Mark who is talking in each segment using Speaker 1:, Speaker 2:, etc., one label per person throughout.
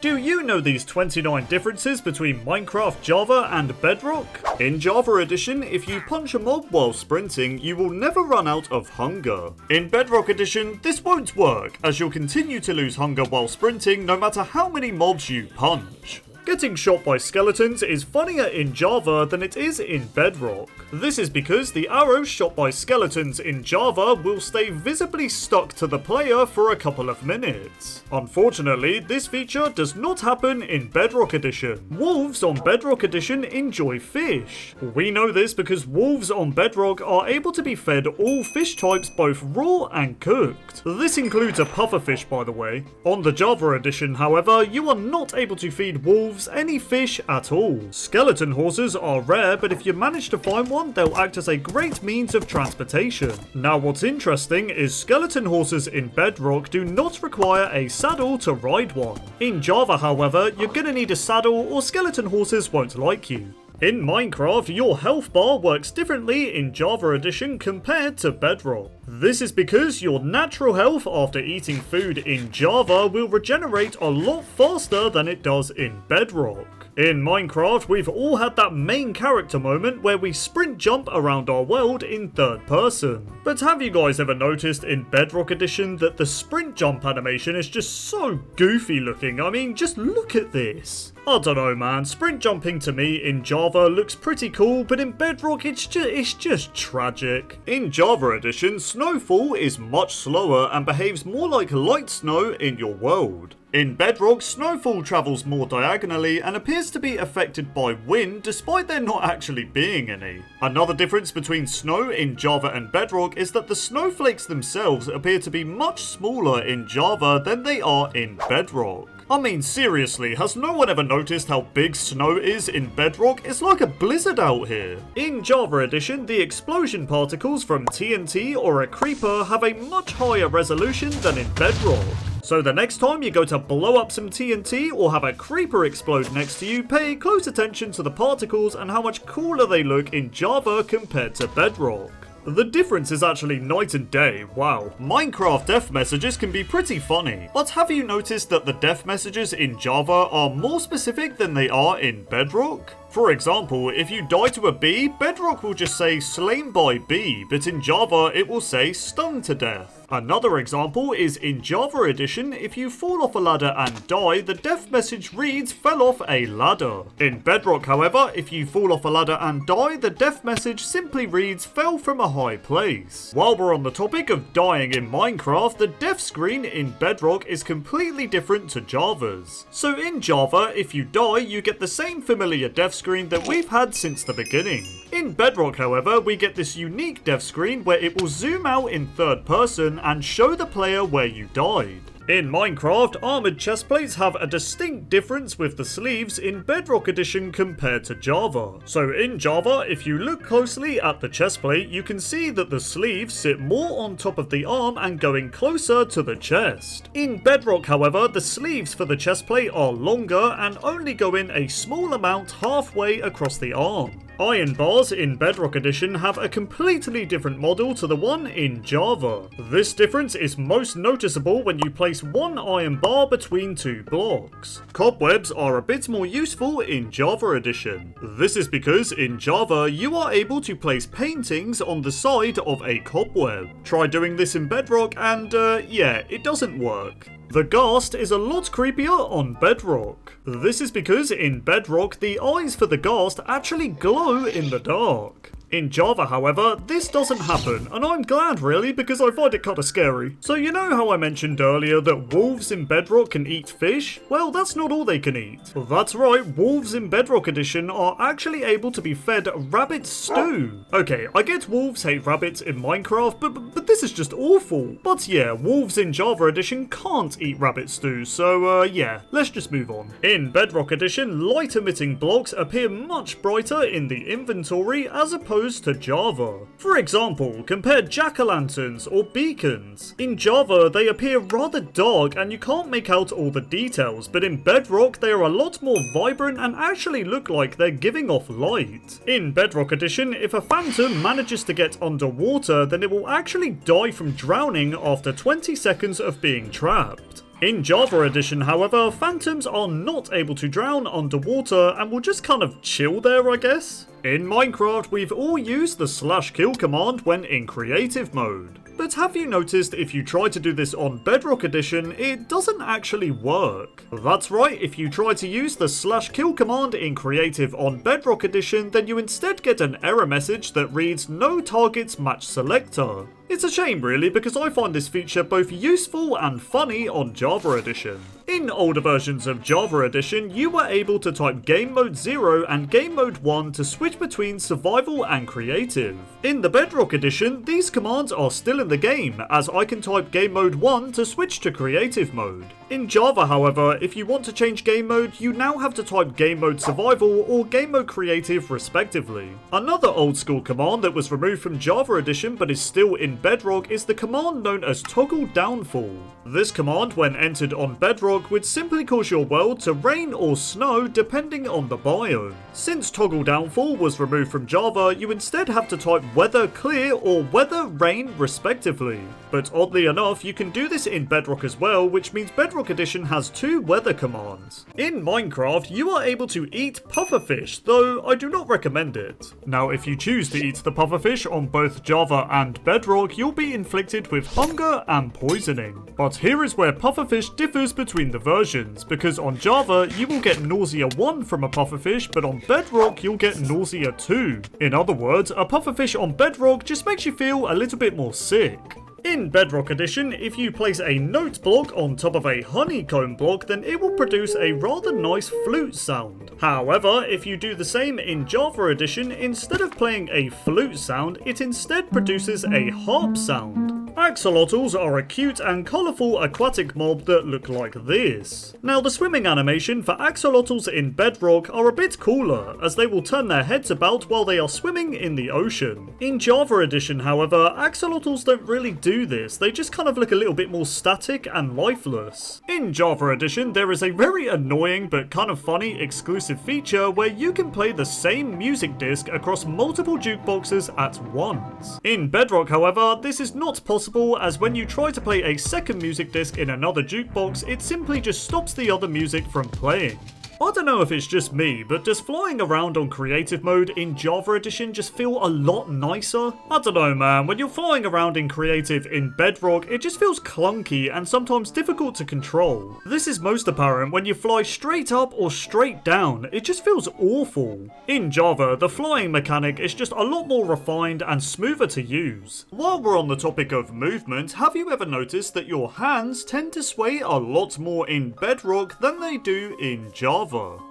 Speaker 1: Do you know these 29 differences between Minecraft Java and Bedrock? In Java Edition, if you punch a mob while sprinting, you will never run out of hunger. In Bedrock Edition, this won't work, as you'll continue to lose hunger while sprinting no matter how many mobs you punch. Getting shot by skeletons is funnier in Java than it is in Bedrock. This is because the arrows shot by skeletons in Java will stay visibly stuck to the player for a couple of minutes. Unfortunately, this feature does not happen in Bedrock Edition. Wolves on Bedrock Edition enjoy fish. We know this because wolves on Bedrock are able to be fed all fish types both raw and cooked. This includes a pufferfish, by the way. On the Java Edition, however, you are not able to feed wolves any fish at all. Skeleton horses are rare, but if you manage to find one, they'll act as a great means of transportation. Now what's interesting is skeleton horses in Bedrock do not require a saddle to ride one. In Java, however, you're gonna need a saddle or skeleton horses won't like you. In Minecraft, your health bar works differently in Java Edition compared to Bedrock. This is because your natural health after eating food in Java will regenerate a lot faster than it does in Bedrock. In Minecraft, we've all had that main character moment where we sprint jump around our world in third person. But have you guys ever noticed in Bedrock Edition that the sprint jump animation is just so goofy looking? I mean, just look at this. I don't know, man, sprint jumping to me in Java looks pretty cool, but in Bedrock it's just tragic. In Java Edition, snowfall is much slower and behaves more like light snow in your world. In Bedrock, snowfall travels more diagonally and appears to be affected by wind despite there not actually being any. Another difference between snow in Java and Bedrock is that the snowflakes themselves appear to be much smaller in Java than they are in Bedrock. I mean, seriously, has no one ever noticed how big snow is in Bedrock? It's like a blizzard out here. In Java Edition, the explosion particles from TNT or a creeper have a much higher resolution than in Bedrock. So the next time you go to blow up some TNT or have a creeper explode next to you, pay close attention to the particles and how much cooler they look in Java compared to Bedrock. The difference is actually night and day, wow. Minecraft death messages can be pretty funny, but have you noticed that the death messages in Java are more specific than they are in Bedrock? For example, if you die to a bee, Bedrock will just say slain by bee, but in Java it will say stung to death. Another example is in Java Edition, if you fall off a ladder and die, the death message reads fell off a ladder. In Bedrock, however, if you fall off a ladder and die, the death message simply reads fell from a high place. While we're on the topic of dying in Minecraft, the death screen in Bedrock is completely different to Java's. So in Java, if you die, you get the same familiar death screen that we've had since the beginning. In Bedrock, however, we get this unique death screen where it will zoom out in third person and show the player where you died. In Minecraft, armoured chestplates have a distinct difference with the sleeves in Bedrock Edition compared to Java. So in Java, if you look closely at the chestplate, you can see that the sleeves sit more on top of the arm and going closer to the chest. In Bedrock, however, the sleeves for the chestplate are longer and only go in a small amount halfway across the arm. Iron bars in Bedrock Edition have a completely different model to the one in Java. This difference is most noticeable when you place one iron bar between two blocks. Cobwebs are a bit more useful in Java Edition. This is because in Java you are able to place paintings on the side of a cobweb. Try doing this in Bedrock and yeah, it doesn't work. The ghast is a lot creepier on Bedrock. This is because in Bedrock, the eyes for the ghast actually glow in the dark. In Java, however, this doesn't happen, and I'm glad really because I find it kinda scary. So you know how I mentioned earlier that wolves in Bedrock can eat fish? Well, that's not all they can eat. That's right, wolves in Bedrock Edition are actually able to be fed rabbit stew. Okay, I get wolves hate rabbits in Minecraft, but this is just awful. But yeah, wolves in Java Edition can't eat rabbit stew, so yeah, let's just move on. In Bedrock Edition, light emitting blocks appear much brighter in the inventory as opposed to Java. For example, compare jack-o'-lanterns or beacons. In Java, they appear rather dark and you can't make out all the details, but in Bedrock, they are a lot more vibrant and actually look like they're giving off light. In Bedrock Edition, if a phantom manages to get underwater, then it will actually die from drowning after 20 seconds of being trapped. In Java Edition, however, phantoms are not able to drown underwater and will just kind of chill there, I guess. In Minecraft, we've all used the /kill command when in creative mode. But have you noticed if you try to do this on Bedrock Edition, it doesn't actually work? That's right, if you try to use the /kill command in creative on Bedrock Edition, then you instead get an error message that reads "No targets match selector." It's a shame really, because I find this feature both useful and funny on Java Edition. In older versions of Java Edition, you were able to type Game Mode 0 and Game Mode 1 to switch between survival and creative. In the Bedrock Edition, these commands are still in the game, as I can type Game Mode 1 to switch to creative mode. In Java, however, if you want to change game mode, you now have to type Game Mode Survival or Game Mode Creative respectively. Another old school command that was removed from Java Edition but is still in Bedrock is the command known as Toggle Downfall. This command, when entered on Bedrock, would simply cause your world to rain or snow depending on the biome. Since Toggle Downfall was removed from Java, you instead have to type Weather Clear or Weather Rain respectively. But oddly enough, you can do this in Bedrock as well, which means Bedrock Edition has two weather commands. In Minecraft, you are able to eat pufferfish, though I do not recommend it. Now, if you choose to eat the pufferfish on both Java and Bedrock, you'll be inflicted with hunger and poisoning. But here is where pufferfish differs between the versions, because on Java, you will get Nausea 1 from a pufferfish, but on Bedrock, you'll get Nausea 2. In other words, a pufferfish on Bedrock just makes you feel a little bit more sick. In Bedrock Edition, if you place a note block on top of a honeycomb block, then it will produce a rather nice flute sound. However, if you do the same in Java Edition, instead of playing a flute sound, it instead produces a harp sound. Axolotls are a cute and colourful aquatic mob that look like this. Now, the swimming animation for axolotls in Bedrock are a bit cooler, as they will turn their heads about while they are swimming in the ocean. In Java Edition, however, axolotls don't really do this, they just kind of look a little bit more static and lifeless. In Java Edition, there is a very annoying but kind of funny exclusive feature where you can play the same music disc across multiple jukeboxes at once. In Bedrock, however, this is not possible, as when you try to play a second music disc in another jukebox, it simply just stops the other music from playing. I don't know if it's just me, but does flying around on creative mode in Java Edition just feel a lot nicer? I don't know, man, when you're flying around in creative in Bedrock, it just feels clunky and sometimes difficult to control. This is most apparent when you fly straight up or straight down, it just feels awful. In Java, the flying mechanic is just a lot more refined and smoother to use. While we're on the topic of movement, have you ever noticed that your hands tend to sway a lot more in Bedrock than they do in Java?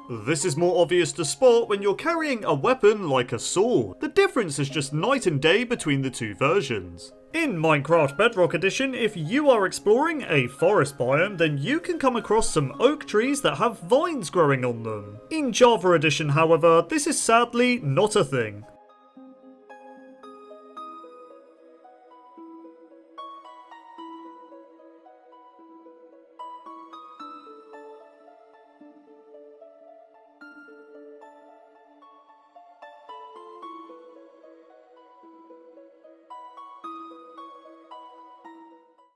Speaker 1: This is more obvious to spot when you're carrying a weapon like a sword. The difference is just night and day between the two versions. In Minecraft Bedrock Edition, if you are exploring a forest biome, then you can come across some oak trees that have vines growing on them. In Java Edition, however, this is sadly not a thing.